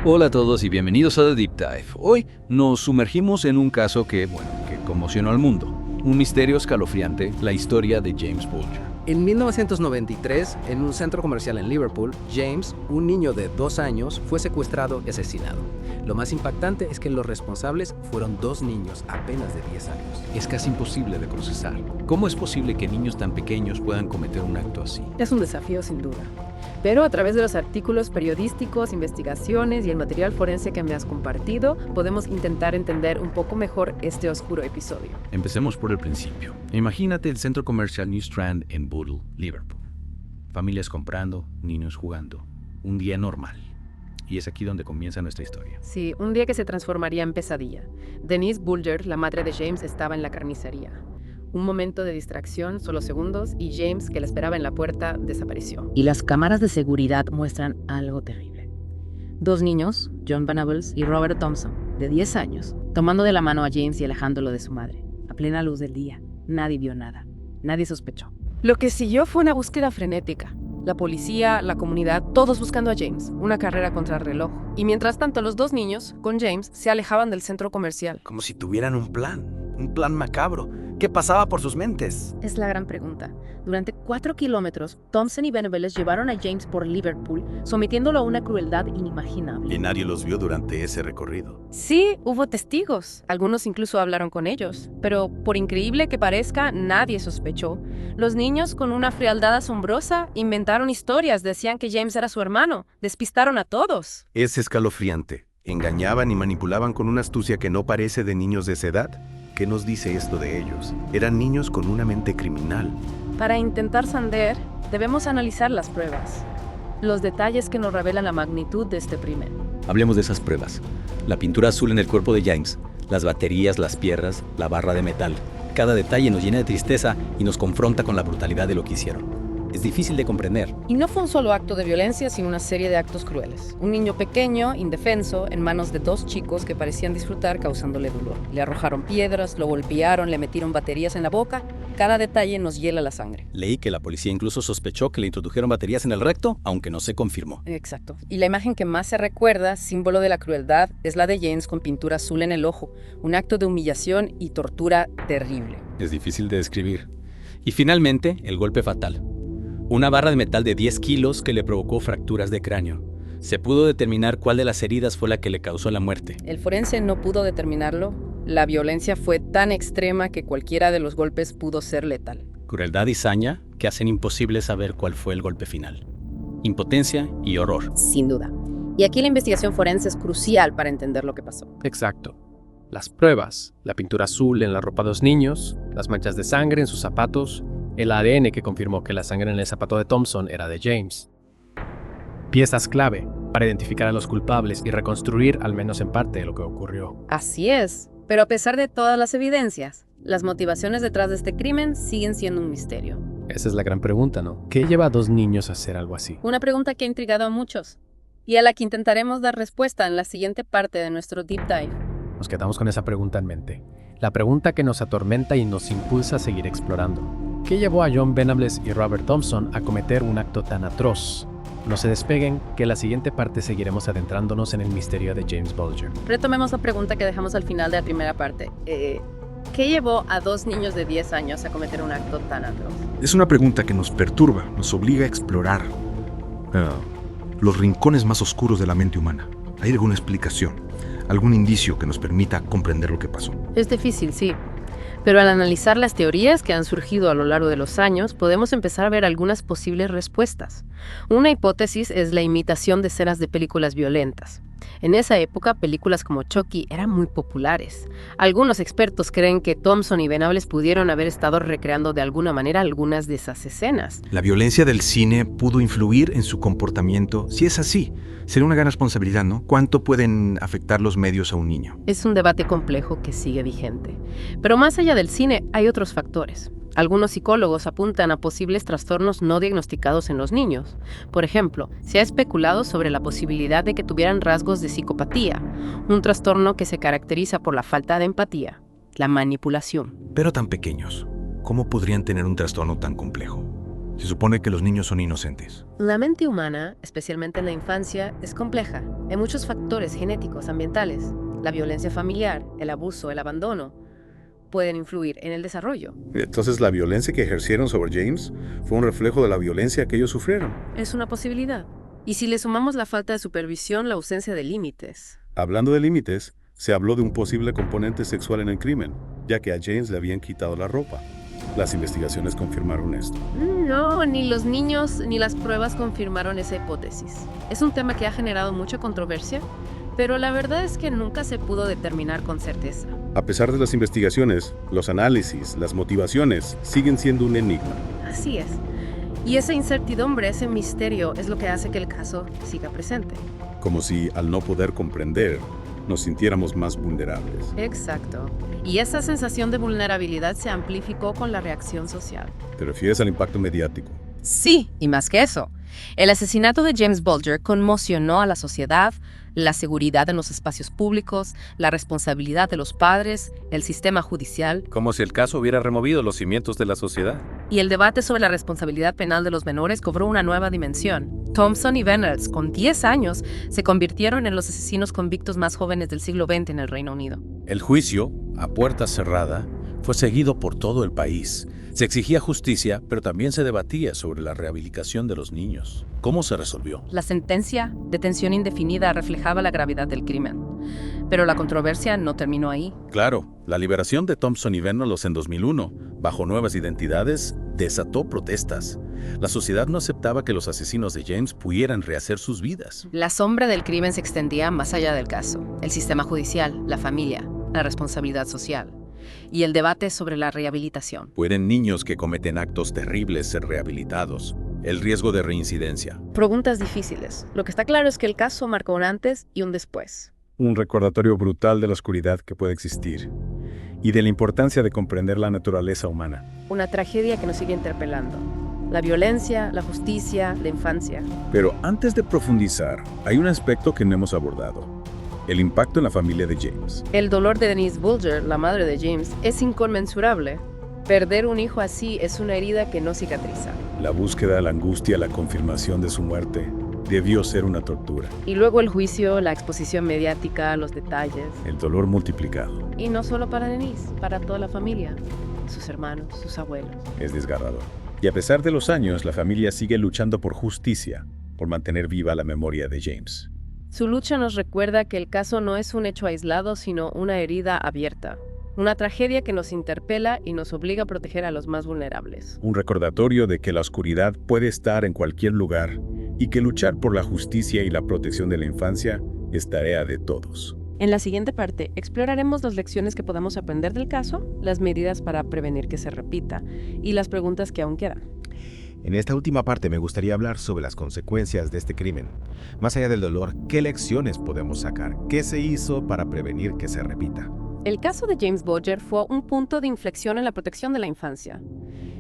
Hola a todos y bienvenidos a The Deep Dive. Hoy nos sumergimos en un caso que conmocionó al mundo. Un misterio escalofriante, la historia de James Bulger. En 1993, en un centro comercial en Liverpool, James, un niño de 2 años, fue secuestrado y asesinado. Lo más impactante es que los responsables fueron 2 niños apenas de 10 años. Es casi imposible de procesar. ¿Cómo es posible que niños tan pequeños puedan cometer un acto así? Es un desafío sin duda. Pero a través de los artículos periodísticos, investigaciones y el material forense que me has compartido, podemos intentar entender un poco mejor este oscuro episodio. Empecemos por el principio. Imagínate el centro comercial New Strand en Bootle, Liverpool. Familias comprando, niños jugando. Un día normal. Y es aquí donde comienza nuestra historia. Sí, un día que se transformaría en pesadilla. Denise Bulger, la madre de James, estaba en la carnicería. Un momento de distracción, solo segundos, y James, que la esperaba en la puerta, desapareció. Y las cámaras de seguridad muestran algo terrible. 2 niños, John Venables y Robert Thompson, de 10 años, tomando de la mano a James y alejándolo de su madre. A plena luz del día, nadie vio nada. Nadie sospechó. Lo que siguió fue una búsqueda frenética. La policía, la comunidad, todos buscando a James. Una carrera contra el reloj. Y mientras tanto, los 2 niños, con James, se alejaban del centro comercial. Como si tuvieran un plan macabro. ¿Qué pasaba por sus mentes? Es la gran pregunta. Durante 4 kilómetros, Thompson y Venables llevaron a James por Liverpool, sometiéndolo a una crueldad inimaginable. Y nadie los vio durante ese recorrido. Sí, hubo testigos. Algunos incluso hablaron con ellos. Pero, por increíble que parezca, nadie sospechó. Los niños, con una frialdad asombrosa, inventaron historias. Decían que James era su hermano. Despistaron a todos. Es escalofriante. Engañaban y manipulaban con una astucia que no parece de niños de esa edad. ¿Qué nos dice esto de ellos? Eran niños con una mente criminal. Para intentar saber, debemos analizar las pruebas. Los detalles que nos revelan la magnitud de este crimen. Hablemos de esas pruebas. La pintura azul en el cuerpo de James, las baterías, las piernas, la barra de metal. Cada detalle nos llena de tristeza y nos confronta con la brutalidad de lo que hicieron. Es difícil de comprender. Y no fue un solo acto de violencia, sino una serie de actos crueles. Un niño pequeño, indefenso, en manos de 2 chicos que parecían disfrutar causándole dolor. Le arrojaron piedras, lo golpearon, le metieron baterías en la boca. Cada detalle nos hiela la sangre. Leí que la policía incluso sospechó que le introdujeron baterías en el recto, aunque no se confirmó. Exacto. Y la imagen que más se recuerda, símbolo de la crueldad, es la de James con pintura azul en el ojo. Un acto de humillación y tortura terrible. Es difícil de describir. Y finalmente, el golpe fatal. Una barra de metal de 10 kilos que le provocó fracturas de cráneo. Se pudo determinar cuál de las heridas fue la que le causó la muerte. El forense no pudo determinarlo. La violencia fue tan extrema que cualquiera de los golpes pudo ser letal. Crueldad y saña que hacen imposible saber cuál fue el golpe final. Impotencia y horror. Sin duda. Y aquí la investigación forense es crucial para entender lo que pasó. Exacto. Las pruebas, la pintura azul en la ropa de los niños, las manchas de sangre en sus zapatos, el ADN que confirmó que la sangre en el zapato de Thompson era de James. Piezas clave para identificar a los culpables y reconstruir al menos en parte lo que ocurrió. Así es. Pero a pesar de todas las evidencias, las motivaciones detrás de este crimen siguen siendo un misterio. Esa es la gran pregunta, ¿no? ¿Qué lleva a 2 niños a hacer algo así? Una pregunta que ha intrigado a muchos y a la que intentaremos dar respuesta en la siguiente parte de nuestro Deep Dive. Nos quedamos con esa pregunta en mente. La pregunta que nos atormenta y nos impulsa a seguir explorando. ¿Qué llevó a John Venables y Robert Thompson a cometer un acto tan atroz? No se despeguen, que en la siguiente parte seguiremos adentrándonos en el misterio de James Bulger. Retomemos la pregunta que dejamos al final de la primera parte. ¿Qué llevó a 2 niños de 10 años a cometer un acto tan atroz? Es una pregunta que nos perturba, nos obliga a explorar los rincones más oscuros de la mente humana. ¿Hay alguna explicación, algún indicio que nos permita comprender lo que pasó? Es difícil, sí. Pero al analizar las teorías que han surgido a lo largo de los años, podemos empezar a ver algunas posibles respuestas. Una hipótesis es la imitación de escenas de películas violentas. En esa época, películas como Chucky eran muy populares. Algunos expertos creen que Thompson y Venables pudieron haber estado recreando de alguna manera algunas de esas escenas. La violencia del cine pudo influir en su comportamiento. Si es así, sería una gran responsabilidad, ¿no? ¿Cuánto pueden afectar los medios a un niño? Es un debate complejo que sigue vigente. Pero más allá del cine, hay otros factores. Algunos psicólogos apuntan a posibles trastornos no diagnosticados en los niños. Por ejemplo, se ha especulado sobre la posibilidad de que tuvieran rasgos de psicopatía, un trastorno que se caracteriza por la falta de empatía, la manipulación. Pero tan pequeños, ¿cómo podrían tener un trastorno tan complejo? Se supone que los niños son inocentes. La mente humana, especialmente en la infancia, es compleja. Hay muchos factores genéticos, ambientales. La violencia familiar, el abuso, el abandono, pueden influir en el desarrollo. Entonces, ¿la violencia que ejercieron sobre James fue un reflejo de la violencia que ellos sufrieron? Es una posibilidad. Y si le sumamos la falta de supervisión, la ausencia de límites. Hablando de límites, se habló de un posible componente sexual en el crimen, ya que a James le habían quitado la ropa. Las investigaciones confirmaron esto. No, ni los niños ni las pruebas confirmaron esa hipótesis. Es un tema que ha generado mucha controversia, pero la verdad es que nunca se pudo determinar con certeza. A pesar de las investigaciones, los análisis, las motivaciones siguen siendo un enigma. Así es. Y esa incertidumbre, ese misterio, es lo que hace que el caso siga presente. Como si, al no poder comprender, nos sintiéramos más vulnerables. Exacto. Y esa sensación de vulnerabilidad se amplificó con la reacción social. ¿Te refieres al impacto mediático? Sí, y más que eso. El asesinato de James Bulger conmocionó a la sociedad, la seguridad en los espacios públicos, la responsabilidad de los padres, el sistema judicial. Como si el caso hubiera removido los cimientos de la sociedad. Y el debate sobre la responsabilidad penal de los menores cobró una nueva dimensión. Thompson y Venables, con 10 años, se convirtieron en los asesinos convictos más jóvenes del siglo XX en el Reino Unido. El juicio, a puerta cerrada, fue seguido por todo el país. Se exigía justicia, pero también se debatía sobre la rehabilitación de los niños. ¿Cómo se resolvió? La sentencia, detención indefinida, reflejaba la gravedad del crimen. Pero la controversia no terminó ahí. Claro, la liberación de Thompson y Venables en 2001, bajo nuevas identidades, desató protestas. La sociedad no aceptaba que los asesinos de James pudieran rehacer sus vidas. La sombra del crimen se extendía más allá del caso. El sistema judicial, la familia, la responsabilidad social y el debate sobre la rehabilitación. ¿Pueden niños que cometen actos terribles ser rehabilitados? El riesgo de reincidencia. Preguntas difíciles. Lo que está claro es que el caso marcó un antes y un después. Un recordatorio brutal de la oscuridad que puede existir y de la importancia de comprender la naturaleza humana. Una tragedia que nos sigue interpelando. La violencia, la justicia, la infancia. Pero antes de profundizar, hay un aspecto que no hemos abordado. El impacto en la familia de James. El dolor de Denise Bulger, la madre de James, es inconmensurable. Perder un hijo así es una herida que no cicatriza. La búsqueda, la angustia, la confirmación de su muerte debió ser una tortura. Y luego el juicio, la exposición mediática, los detalles. El dolor multiplicado. Y no solo para Denise, para toda la familia, sus hermanos, sus abuelos. Es desgarrador. Y a pesar de los años, la familia sigue luchando por justicia, por mantener viva la memoria de James. Su lucha nos recuerda que el caso no es un hecho aislado, sino una herida abierta. Una tragedia que nos interpela y nos obliga a proteger a los más vulnerables. Un recordatorio de que la oscuridad puede estar en cualquier lugar y que luchar por la justicia y la protección de la infancia es tarea de todos. En la siguiente parte, exploraremos las lecciones que podamos aprender del caso, las medidas para prevenir que se repita y las preguntas que aún quedan. En esta última parte me gustaría hablar sobre las consecuencias de este crimen. Más allá del dolor, ¿qué lecciones podemos sacar? ¿Qué se hizo para prevenir que se repita? El caso de James Bulger fue un punto de inflexión en la protección de la infancia.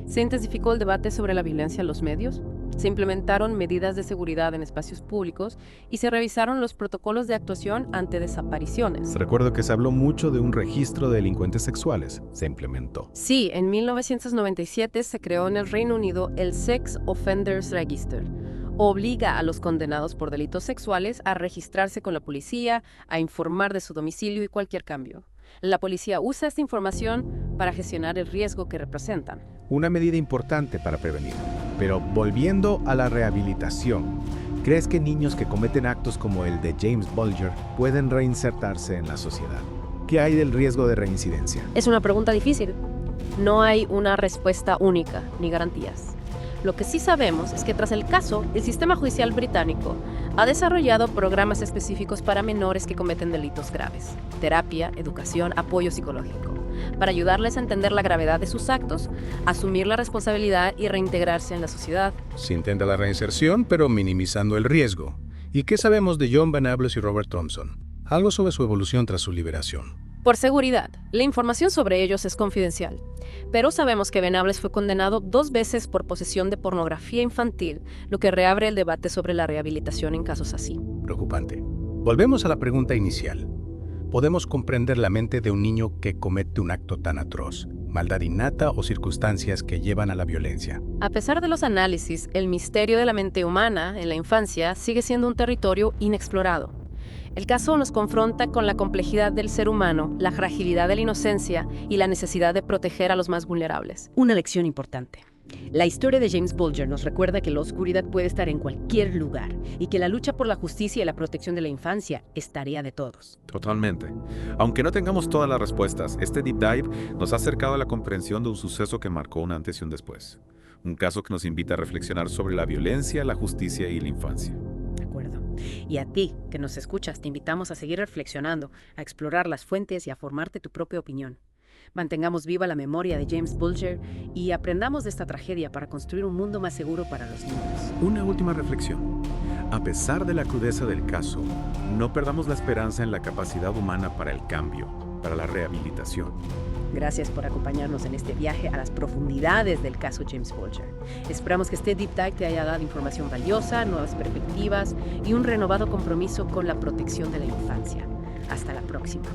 Se intensificó el debate sobre la violencia en los medios, se implementaron medidas de seguridad en espacios públicos y se revisaron los protocolos de actuación ante desapariciones. Recuerdo que se habló mucho de un registro de delincuentes sexuales. Se implementó. Sí, en 1997 se creó en el Reino Unido el Sex Offenders Register. Obliga a los condenados por delitos sexuales a registrarse con la policía, a informar de su domicilio y cualquier cambio. La policía usa esta información para gestionar el riesgo que representan. Una medida importante para prevenir. Pero volviendo a la rehabilitación, ¿crees que niños que cometen actos como el de James Bulger pueden reinsertarse en la sociedad? ¿Qué hay del riesgo de reincidencia? Es una pregunta difícil. No hay una respuesta única ni garantías. Lo que sí sabemos es que tras el caso, el sistema judicial británico ha desarrollado programas específicos para menores que cometen delitos graves, terapia, educación, apoyo psicológico, para ayudarles a entender la gravedad de sus actos, asumir la responsabilidad y reintegrarse en la sociedad. Se intenta la reinserción, pero minimizando el riesgo. ¿Y qué sabemos de John Venables y Robert Thompson? Algo sobre su evolución tras su liberación. Por seguridad, la información sobre ellos es confidencial, pero sabemos que Venables fue condenado 2 veces por posesión de pornografía infantil, lo que reabre el debate sobre la rehabilitación en casos así. Preocupante. Volvemos a la pregunta inicial. ¿Podemos comprender la mente de un niño que comete un acto tan atroz? maldad innata o circunstancias que llevan a la violencia. A pesar de los análisis, el misterio de la mente humana en la infancia sigue siendo un territorio inexplorado. El caso nos confronta con la complejidad del ser humano, la fragilidad de la inocencia y la necesidad de proteger a los más vulnerables. Una lección importante. La historia de James Bulger nos recuerda que la oscuridad puede estar en cualquier lugar y que la lucha por la justicia y la protección de la infancia es tarea de todos. Totalmente. Aunque no tengamos todas las respuestas, este deep dive nos ha acercado a la comprensión de un suceso que marcó un antes y un después. Un caso que nos invita a reflexionar sobre la violencia, la justicia y la infancia. De acuerdo. Y a ti, que nos escuchas, te invitamos a seguir reflexionando, a explorar las fuentes y a formarte tu propia opinión. Mantengamos viva la memoria de James Bulger y aprendamos de esta tragedia para construir un mundo más seguro para los niños. Una última reflexión. A pesar de la crudeza del caso, no perdamos la esperanza en la capacidad humana para el cambio, para la rehabilitación. Gracias por acompañarnos en este viaje a las profundidades del caso James Bulger. Esperamos que este Deep Dive te haya dado información valiosa, nuevas perspectivas y un renovado compromiso con la protección de la infancia. Hasta la próxima.